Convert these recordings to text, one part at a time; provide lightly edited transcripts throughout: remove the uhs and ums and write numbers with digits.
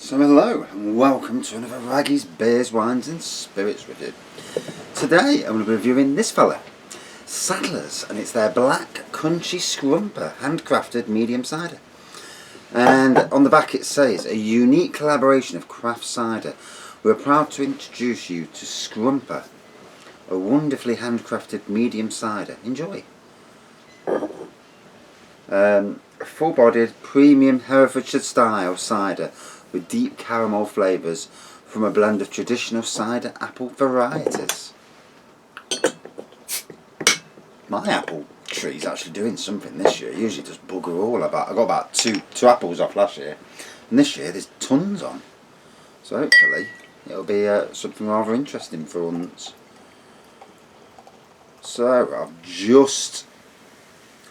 So hello and welcome to another Raggy's Beers, Wines and Spirits review. Today I'm going to be reviewing this fella, Sadlers, and it's their black crunchy Scrumper handcrafted medium cider. And on the back it says, a unique collaboration of craft cider. We're proud to introduce you to Scrumper, a wonderfully handcrafted medium cider. Enjoy. A full-bodied premium Herefordshire style cider with deep caramel flavours from a blend of traditional cider apple varieties. My apple tree's actually doing something this year. It usually does bugger all. I got about two apples off last year, and this year there's tons on. So hopefully it'll be something rather interesting for once. So I've just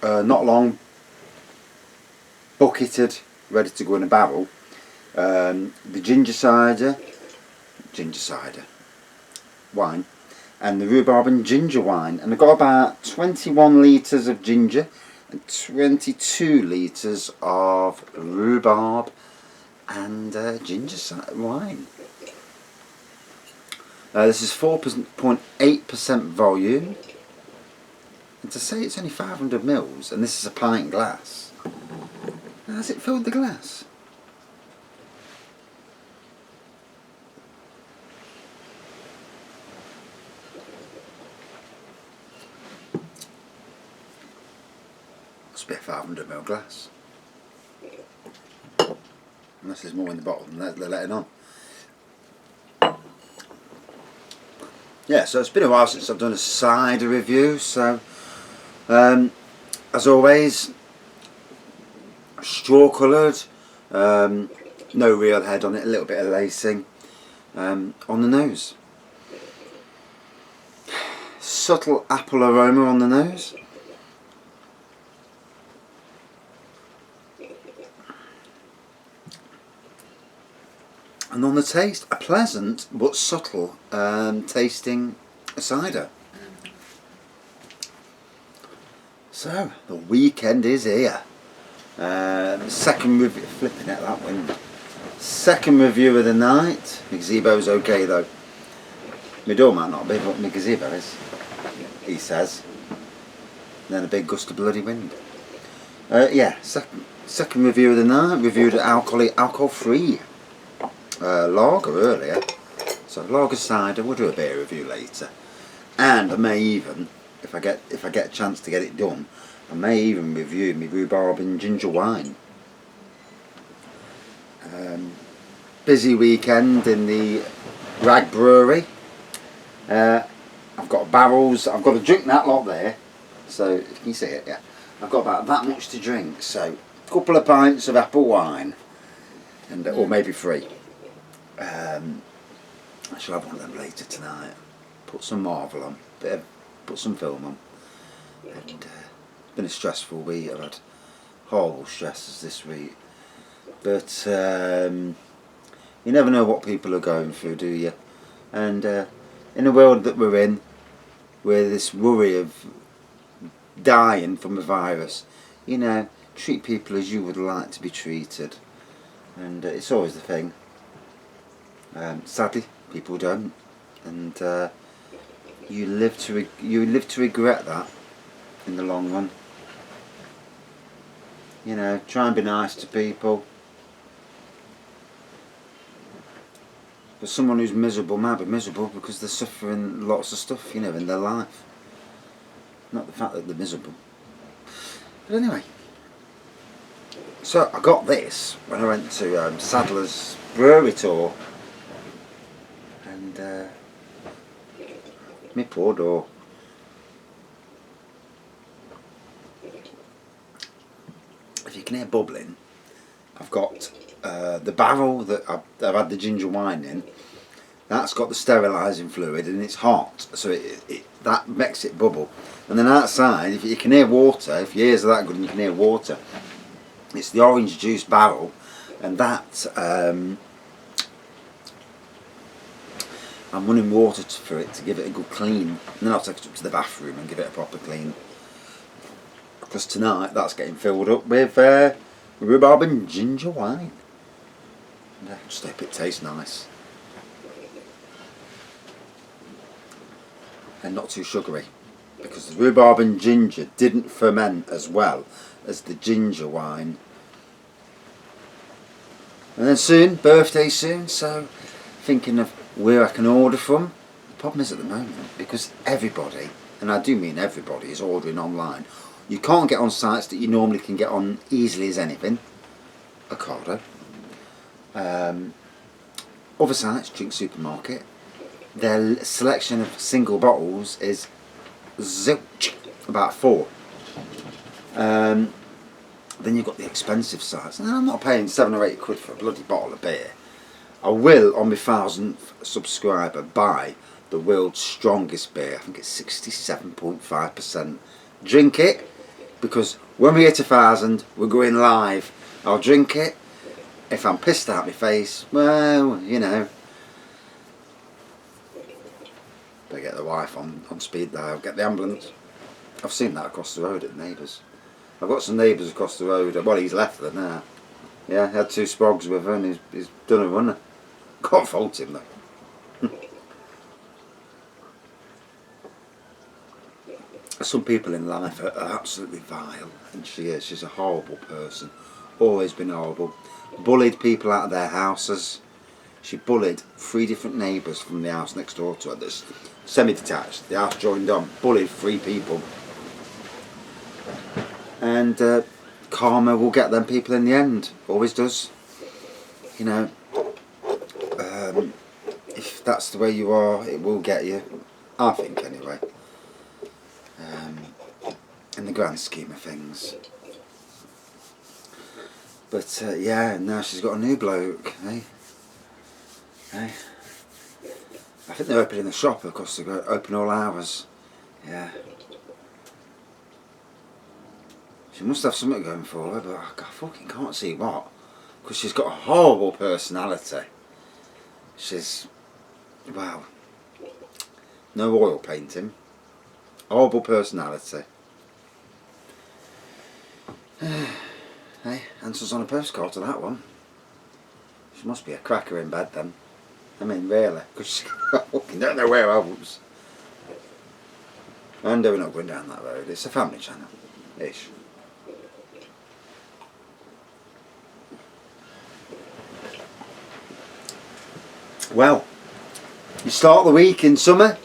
not long bucketed, ready to go in a barrel, the ginger cider wine and the rhubarb and ginger wine, and I've got about 21 litres of ginger and 22 litres of rhubarb and ginger wine. This is 4.8% volume, and to say it's only 500 ml, and this is a pint glass. Has it filled the glass? Must be a 500 ml glass. Unless there's more in the bottle than they're letting on. Yeah, so it's been a while since I've done a cider review, so as always, straw coloured, no real head on it, a little bit of lacing on the nose. Subtle apple aroma on the nose. And on the taste, a pleasant but subtle tasting cider. So, the weekend is here. Second review, flipping at that wind. Second review of the night. My gazebo's okay though. My door might not be, but my gazebo is, he says. And then a big gust of bloody wind. Yeah, second review of the night. Reviewed an alcohol-free lager earlier. So lager cider. We'll do a beer review later. And I may even, if I get a chance to get it done, I may even review my rhubarb and ginger wine. Busy weekend in the Brewery. I've got barrels. I've got to drink that lot there. So can you see it? Yeah. I've got about that much to drink. So a couple of pints of apple wine, and or maybe 3. I shall have one of them later tonight. Put some Marvel on. Put some film on. And it's been a stressful week. I've had horrible stresses this week. But you never know what people are going through, do you? And in the world that we're in, with this worry of dying from a virus, you know, treat people as you would like to be treated. And it's always the thing. Sadly, people don't. And you live to regret that in the long run. You know, try and be nice to people. But someone who's miserable might be miserable because they're suffering lots of stuff, you know, in their life. Not the fact that they're miserable. But anyway, so I got this when I went to Sadlers Brewery Tour, and my poor door. If you can hear bubbling, I've got the barrel that I've had the ginger wine in. That's got the sterilising fluid and it's hot, so that makes it bubble. And then outside, if you can hear water, if your ears are that good and you can hear water, it's the orange juice barrel, and that I'm running water for it to give it a good clean, and then I'll take it up to the bathroom and give it a proper clean. Because tonight that's getting filled up with rhubarb and ginger wine. Yeah, just hope it tastes nice. And not too sugary. Because the rhubarb and ginger didn't ferment as well as the ginger wine. And then soon, birthday soon, so thinking of where I can order from. The problem is at the moment, because everybody, and I do mean everybody, is ordering online. You can't get on sites that you normally can get on easily as anything. Ocado. Other sites, Drink Supermarket, their selection of single bottles is zilch, about 4. Then you've got the expensive sites. Now, I'm not paying 7 or 8 quid for a bloody bottle of beer. I will, on my 1000th subscriber, buy the world's strongest beer. I think it's 67.5%. Drink it, because when we hit 1,000, we're going live. I'll drink it. If I'm pissed out my face, well, you know. Better get the wife on speed dial, get the ambulance. I've seen that across the road at neighbours. I've got some neighbours across the road. Well, he's left there now. Yeah, he had 2 spogs with her and he's done a runner. Can't fault him though. Some people in life are absolutely vile, and she is. She's a horrible person. Always been horrible. Bullied people out of their houses. She bullied 3 different neighbours from the house next door to her. That's semi-detached. The house joined on. Bullied 3 people. And karma will get them people in the end. Always does. You know, if that's the way you are, it will get you. I think anyway. In the grand scheme of things. But yeah, now she's got a new bloke, eh? Eh? I think they're opening the shop, of course, they're open all hours. Yeah. She must have something going for her, but I fucking can't see what. Because she's got a horrible personality. She's, wow. No oil painting. Horrible personality. Hey, answers on a postcard to that one. She must be a cracker in bed then. I mean, really, because she fucking don't know where else. And we're not going down that road. It's a family channel, ish. Well, you start the week in summer.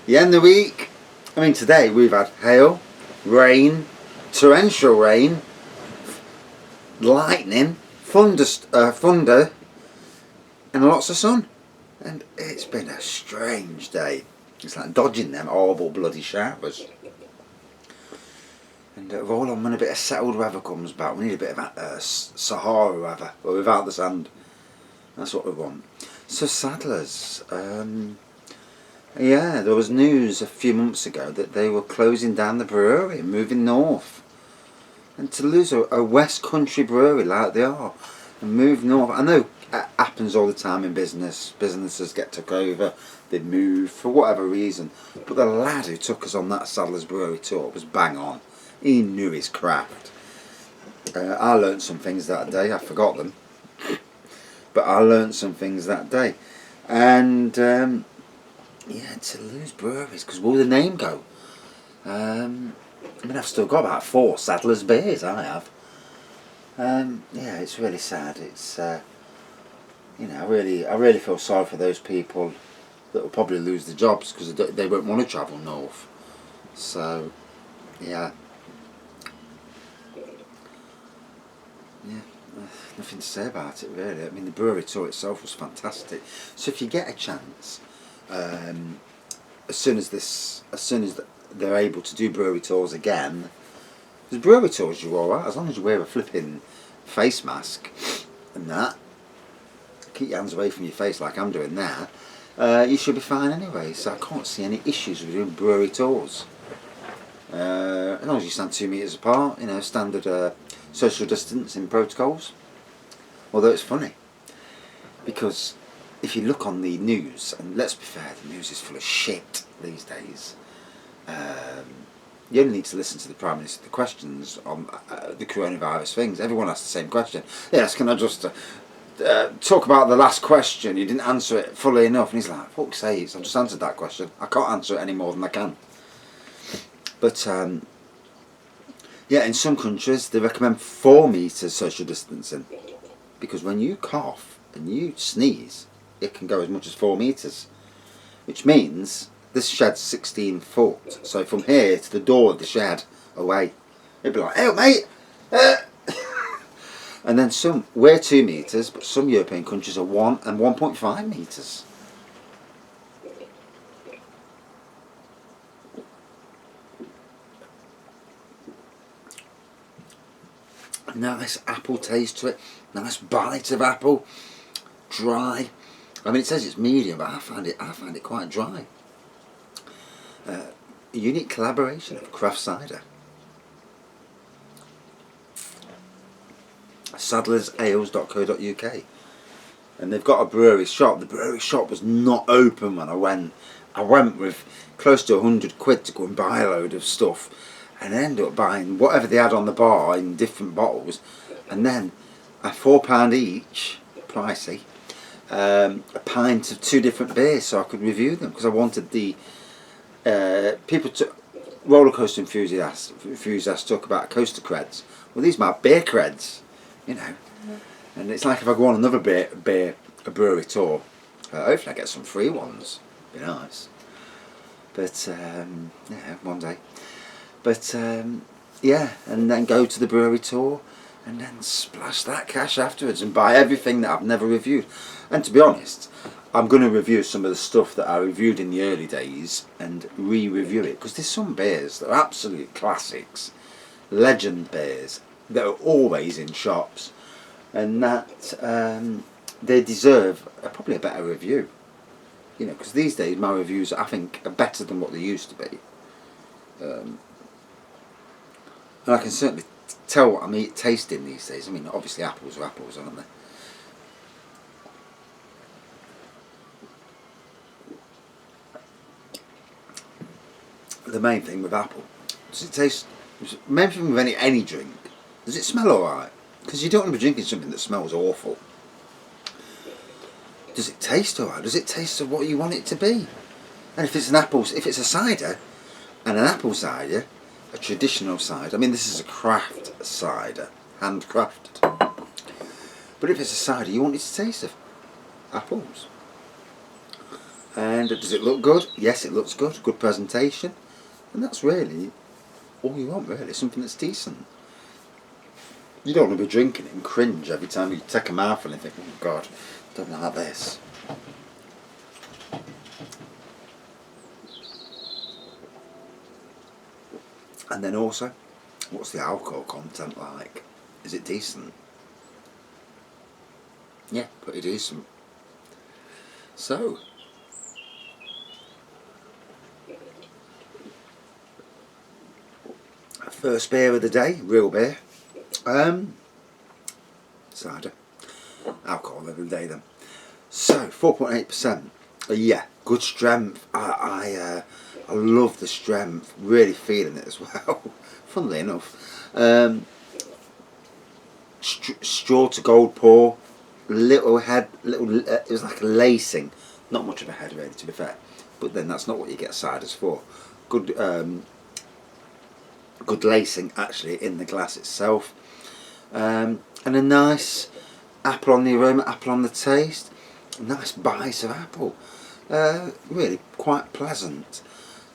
You end the week. I mean, today we've had hail, rain, torrential rain, lightning, thunder, and lots of sun. And it's been a strange day. It's like dodging them horrible bloody showers. And we're all on when a bit of settled weather comes back. We need a bit of Sahara weather, but without the sand. That's what we want. So Sadlers, yeah, there was news a few months ago that they were closing down the brewery and moving north. And to lose a West Country brewery like they are and move north, I know it happens all the time in business. Businesses get took over, they move for whatever reason. But the lad who took us on that Sadlers Brewery Tour was bang on. He knew his craft. I learnt some things that day, I forgot them. But I learnt some things that day. And yeah, to lose breweries, because where will the name go? I mean, I've still got about 4 Sadlers beers, I have. Yeah, it's really sad. It's, you know, I really feel sorry for those people that will probably lose their jobs because they won't want to travel north. So, yeah. Yeah, nothing to say about it really. I mean, the brewery tour itself was fantastic. So if you get a chance, as soon as they're able to do brewery tours again, because brewery tours you're alright as long as you wear a flipping face mask and that. Keep your hands away from your face like I'm doing now. You should be fine anyway. So I can't see any issues with doing brewery tours. As long as you stand 2 metres apart, you know, standard social distancing protocols. Although it's funny, because if you look on the news, and let's be fair, the news is full of shit these days. You only need to listen to the Prime Minister, the questions on the coronavirus things. Everyone asks the same question. Yes, can I just talk about the last question. You didn't answer it fully enough, and he's like, "Fuck's sakes, I've just answered that question. I can't answer it any more than I can." But yeah, in some countries they recommend 4 meters social distancing, because when you cough and you sneeze, it can go as much as 4 meters, which means this shed's 16 foot. So from here to the door of the shed away, it'd be like, "Hey, mate." And then we're 2 meters, but some European countries are 1 and 1.5 meters. Nice apple taste to it, nice bite of apple, dry. I mean, it says it's medium, but I find it quite dry. A unique collaboration of craft cider. Sadlersales.co.uk, and they've got a brewery shop. The brewery shop was not open when I went. I went with close to 100 quid to go and buy a load of stuff, and I ended up buying whatever they had on the bar in different bottles, and then at £4 each, pricey, a pint of 2 different beers so I could review them, because I wanted the people to roller coaster enthusiasts talk about coaster creds. Well, these are my beer creds, you know. And it's like if I go on another a brewery tour, hopefully I get some free ones. Be nice. But yeah, one day. But yeah, and then go to the brewery tour, and then splash that cash afterwards and buy everything that I've never reviewed. And to be honest, I'm going to review some of the stuff that I reviewed in the early days and re-review it, because there's some beers that are absolute classics, legend beers that are always in shops, and that they deserve probably a better review. You know, because these days my reviews, I think, are better than what they used to be. And I can certainly tell what I'm tasting these days. I mean, obviously apples are apples, aren't they? The main thing with apple, does it taste, main thing with any drink, does it smell alright? Because you don't want to be drinking something that smells awful. Does it taste alright? Does it taste of what you want it to be? And if it's a cider, and an apple cider, a traditional cider, I mean, this is a craft cider, handcrafted. But if it's a cider, you want it to taste of apples. And does it look good? Yes, it looks good. Good presentation. And that's really all you want, really, something that's decent. You don't want to be drinking it and cringe every time you take a mouthful and think, "Oh God, don't like this." And then also, what's the alcohol content like? Is it decent? Yeah, pretty decent. So, first beer of the day, real beer. Cider. Alcohol every day then. So, 4.8%. Yeah, good strength. I love the strength. Really feeling it as well. Funnily enough. Straw to gold pour. Little head, it was like a lacing. Not much of a head, really, to be fair. But then that's not what you get ciders for. Good lacing actually in the glass itself, and a nice apple on the aroma, apple on the taste, nice bite of apple, really quite pleasant.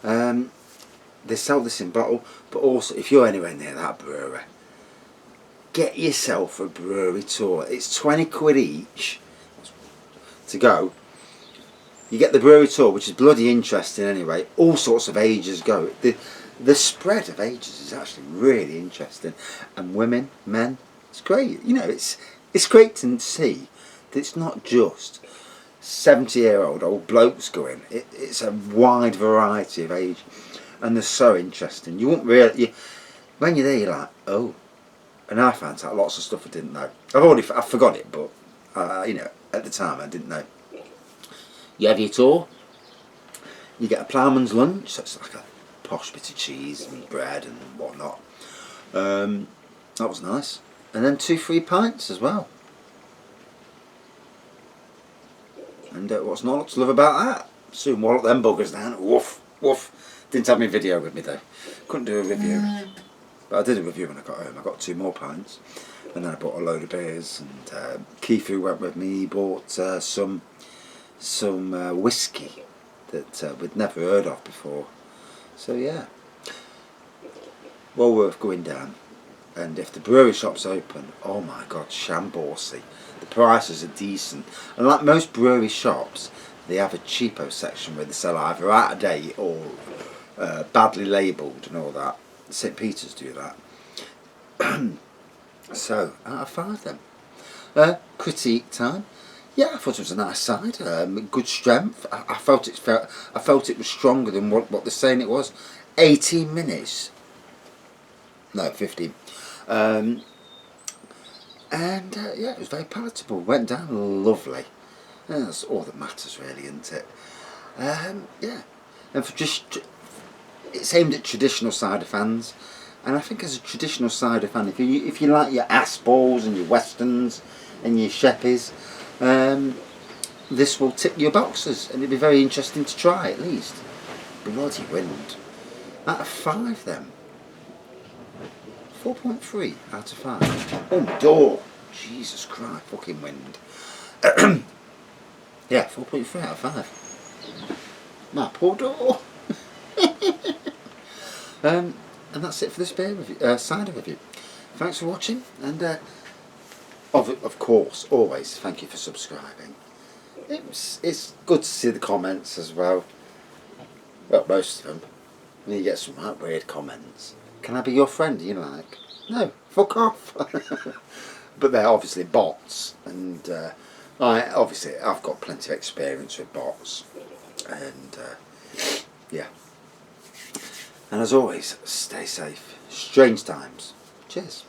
They sell this in bottle, but also if you're anywhere near that brewery, get yourself a brewery tour. It's 20 quid each to go. You get the brewery tour, which is bloody interesting anyway. All sorts of ages go. The spread of ages is actually really interesting, and women, men, it's great. You know, it's great to see that it's not just 70-year-old old blokes going. It's a wide variety of age, and they're so interesting. You won't really, when you're there, you're like, oh. And I found out lots of stuff I didn't know. I forgot it, but you know, at the time I didn't know. You have your tour. You get a ploughman's lunch, so it's like a posh bit of cheese and bread and whatnot. That was nice. And then 2 free pints as well. And what's not to love about that? Soon wallop them buggers down. Woof, woof. Didn't have my video with me though. Couldn't do a review. But I did a review when I got home. I got 2 more pints. And then I bought a load of beers. And Keith, who went with me, he bought some whiskey that we'd never heard of before. So yeah, well worth going down. And if the brewery shop's open, oh my god, shamborsy. The prices are decent. And like most brewery shops, they have a cheapo section where they sell either out of date or badly labelled and all that. St. Peter's do that. So, out of 5 then. Critique time. Yeah, I thought it was a nice cider. Good strength. I felt it was stronger than what they're saying it was. 18 minutes. No, 15. And yeah, it was very palatable. Went down lovely. And that's all that matters, really, isn't it? Yeah. And for it's aimed at traditional cider fans. And I think as a traditional cider fan, if you like your Aspals and your Westerns and your Sheppies, this will tick your boxes, and it'll be very interesting to try at least. Bloody wind. Out of 5 then. 4.3 out of 5. Oh, door. Jesus Christ, fucking wind. Yeah, 4.3 out of 5. My poor door. And that's it for this beer review, cider review. Thanks for watching, and of course, always thank you for subscribing. It's good to see the comments as well. Well, most of them. And you get some right weird comments. Can I be your friend? You like? No, fuck off. But they're obviously bots, and I've got plenty of experience with bots, and yeah. And as always, stay safe. Strange times. Cheers.